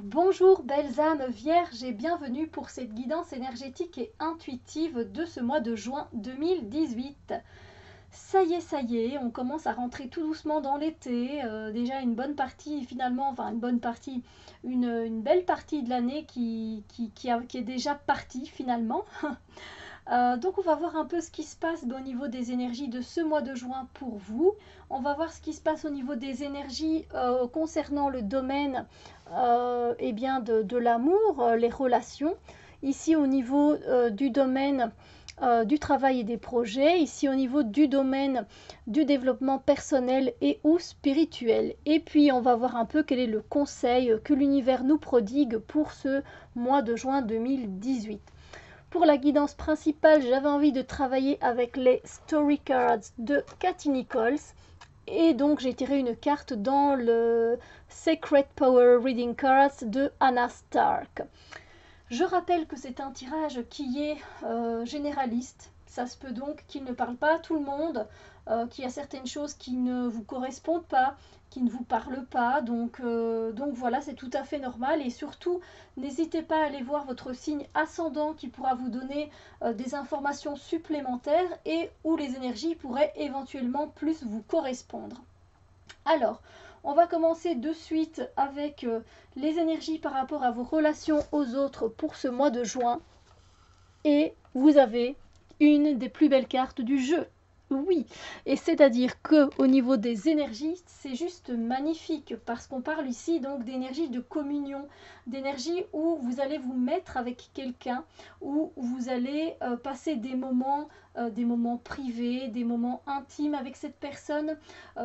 Bonjour belles âmes vierges et bienvenue pour cette guidance énergétique et intuitive de ce mois de juin 2018. Ça y est, on commence à rentrer tout doucement dans l'été. Déjà une bonne partie finalement, enfin une bonne partie, une belle partie de l'année qui est déjà partie finalement. Donc on va voir un peu ce qui se passe au niveau des énergies de ce mois de juin pour vous. On va voir ce qui se passe au niveau des énergies concernant le domaine eh bien de l'amour, les relations. Ici au niveau du domaine du travail et des projets, ici au niveau du domaine du développement personnel et ou spirituel. Et puis on va voir un peu quel est le conseil que l'univers nous prodigue pour ce mois de juin 2018. Pour la guidance principale, j'avais envie de travailler avec les Story Cards de Cathy Nichols. Et donc j'ai tiré une carte dans le Sacred Power Reading Cards de Anna Stark. Je rappelle que c'est un tirage qui est généraliste. Ça se peut donc qu'il ne parle pas à tout le monde, qu'il y a certaines choses qui ne vous correspondent pas, qui ne vous parlent pas. Donc voilà, c'est tout à fait normal. Et surtout, n'hésitez pas à aller voir votre signe ascendant qui pourra vous donner des informations supplémentaires et où les énergies pourraient éventuellement plus vous correspondre. Alors, on va commencer de suite avec les énergies par rapport à vos relations aux autres pour ce mois de juin. Et vous avez une des plus belles cartes du jeu. Oui, et c'est-à-dire que au niveau des énergies, c'est juste magnifique parce qu'on parle ici donc d'énergie de communion, d'énergie où vous allez vous mettre avec quelqu'un, où vous allez passer des moments privés, des moments intimes avec cette personne.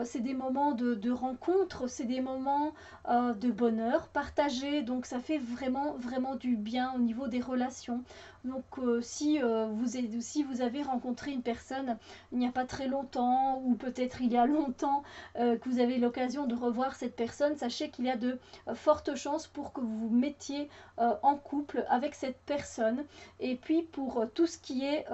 C'est des moments de rencontre, c'est des moments de bonheur partagé, donc ça fait vraiment vraiment du bien au niveau des relations. Donc si vous avez rencontré une personne il n'y a pas très longtemps ou peut-être il y a longtemps que vous avez l'occasion de revoir cette personne, sachez qu'il y a de fortes chances pour que vous vous mettiez en couple avec cette personne. Et puis pour tout ce qui est,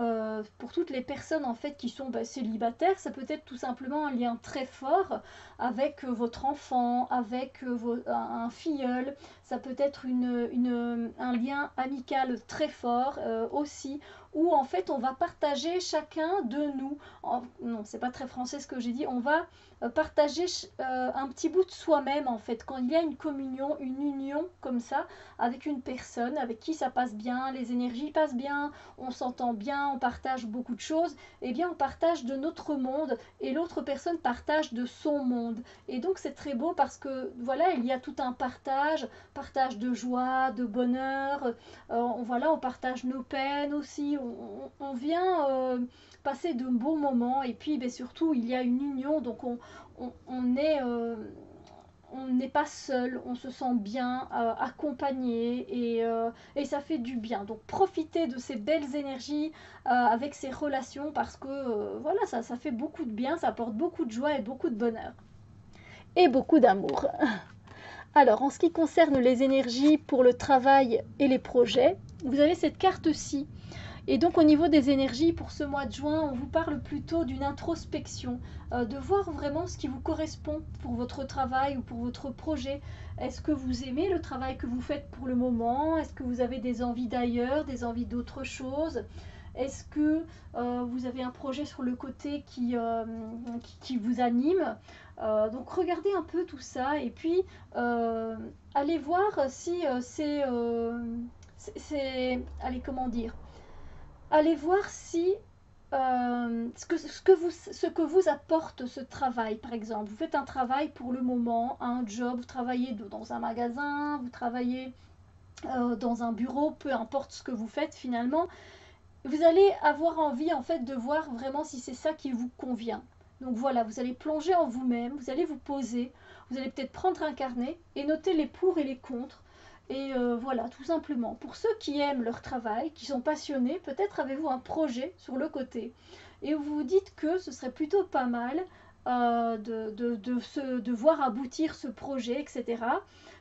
pour toutes les personnes en fait qui sont célibataires, ça peut être tout simplement un lien très fort avec votre enfant, avec un filleul, ça peut être un lien amical très fort aussi, où en fait on va partager chacun de nous, non c'est pas très français ce que j'ai dit, on va partager un petit bout de soi-même en fait, quand il y a une communion, une union comme ça, avec une personne avec qui ça passe bien, les énergies passent bien, on s'entend bien, on partage beaucoup de choses, et bien on partage de notre monde et l'autre personne partage de son monde. Et donc c'est très beau parce que voilà, il y a tout un partage de joie, de bonheur, voilà, on partage nos peines aussi, on vient passer de beaux moments et puis surtout il y a une union, donc on est on n'est pas seul, on se sent bien accompagné et ça fait du bien. Donc profitez de ces belles énergies avec ces relations parce que voilà, ça fait beaucoup de bien, ça apporte beaucoup de joie et beaucoup de bonheur. Et beaucoup d'amour. Alors, en ce qui concerne les énergies pour le travail et les projets, vous avez cette carte-ci. Et donc au niveau des énergies pour ce mois de juin, on vous parle plutôt d'une introspection, de voir vraiment ce qui vous correspond pour votre travail ou pour votre projet. Est-ce que vous aimez le travail que vous faites pour le moment? Est-ce que vous avez des envies d'ailleurs, des envies d'autre chose? Est-ce que vous avez un projet sur le côté qui vous anime? Donc regardez un peu tout ça et puis allez voir si allez, comment dire? Allez voir si ce que vous apporte ce travail, par exemple. Vous faites un travail pour le moment, un job, vous travaillez dans un magasin, vous travaillez dans un bureau, peu importe ce que vous faites finalement, vous allez avoir envie en fait de voir vraiment si c'est ça qui vous convient. Donc voilà, vous allez plonger en vous-même, vous allez vous poser, vous allez peut-être prendre un carnet et noter les pour et les contre. Et voilà, tout simplement. Pour ceux qui aiment leur travail, qui sont passionnés, peut-être avez-vous un projet sur le côté et vous vous dites que ce serait plutôt pas mal de voir aboutir ce projet, etc.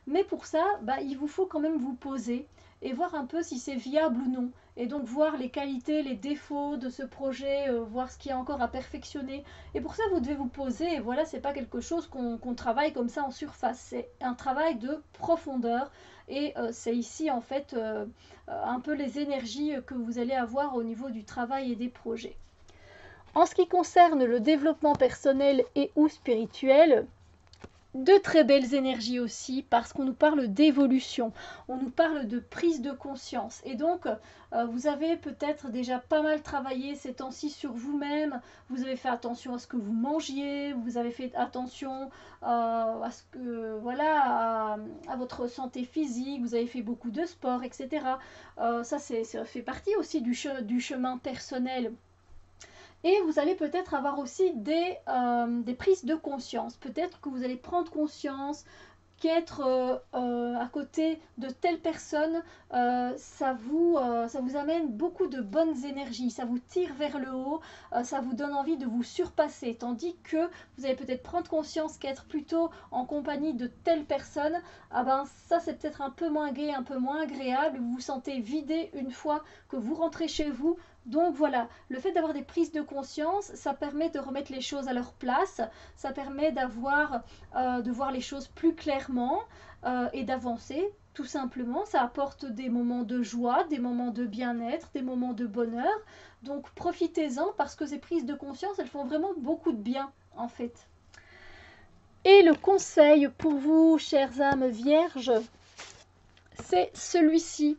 Mais pour ça, il vous faut quand même vous poser et voir un peu si c'est viable ou non. Et donc voir les qualités, les défauts de ce projet, voir ce qu'il y a encore à perfectionner. Et pour ça, vous devez vous poser. Et voilà, c'est pas quelque chose qu'on travaille comme ça en surface. C'est un travail de profondeur. Et c'est ici en fait un peu les énergies que vous allez avoir au niveau du travail et des projets. En ce qui concerne le développement personnel et ou spirituel, de très belles énergies aussi parce qu'on nous parle d'évolution, on nous parle de prise de conscience et donc vous avez peut-être déjà pas mal travaillé ces temps-ci sur vous-même, vous avez fait attention à ce que vous mangiez, vous avez fait attention à ce que voilà à votre santé physique, vous avez fait beaucoup de sport, etc. Ça fait partie aussi du chemin personnel. Et vous allez peut-être avoir aussi des prises de conscience. Peut-être que vous allez prendre conscience qu'être à côté de telle personne, ça vous amène beaucoup de bonnes énergies, ça vous tire vers le haut, ça vous donne envie de vous surpasser. Tandis que vous allez peut-être prendre conscience qu'être plutôt en compagnie de telle personne, ça c'est peut-être un peu moins gai, un peu moins agréable, vous vous sentez vidé une fois que vous rentrez chez vous. Donc voilà, le fait d'avoir des prises de conscience, ça permet de remettre les choses à leur place, ça permet de voir les choses plus clairement et d'avancer tout simplement. Ça apporte des moments de joie, des moments de bien-être, des moments de bonheur. Donc profitez-en parce que ces prises de conscience, elles font vraiment beaucoup de bien en fait. Et le conseil pour vous, chères âmes vierges, c'est celui-ci.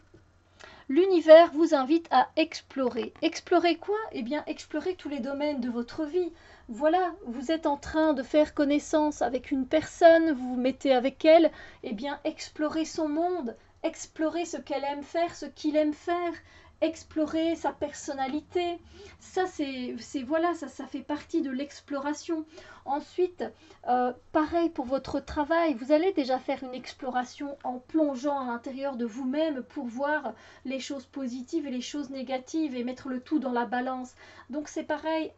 L'univers vous invite à explorer. Explorer quoi? Eh bien, explorer tous les domaines de votre vie. Voilà, vous êtes en train de faire connaissance avec une personne, vous vous mettez avec elle, eh bien, explorez son monde, explorez ce qu'elle aime faire, ce qu'il aime faire, explorer sa personnalité. Ça, voilà, ça fait partie de l'exploration. Ensuite, pareil pour votre travail, vous allez déjà faire une exploration en plongeant à l'intérieur de vous-même pour voir les choses positives et les choses négatives et mettre le tout dans la balance. Donc c'est pareil,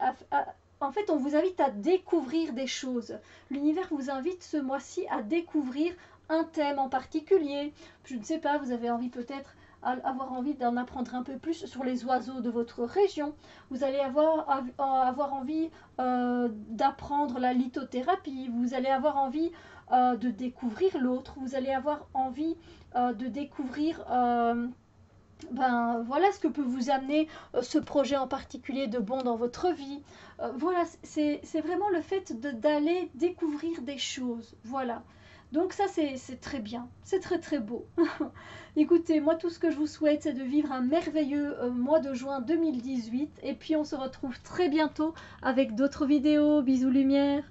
en fait on vous invite à découvrir des choses. L'univers vous invite ce mois-ci à découvrir un thème en particulier. Je ne sais pas, vous avez envie peut-être avoir envie d'en apprendre un peu plus sur les oiseaux de votre région. Vous allez avoir envie d'apprendre la lithothérapie. Vous allez avoir envie de découvrir l'autre. Vous allez avoir envie de découvrir voilà ce que peut vous amener ce projet en particulier de bon dans votre vie. Voilà, c'est vraiment le fait d'aller découvrir des choses. Voilà. Donc ça, c'est très bien. C'est très très beau. Écoutez, moi, tout ce que je vous souhaite, c'est de vivre un merveilleux mois de juin 2018. Et puis, on se retrouve très bientôt avec d'autres vidéos. Bisous lumière.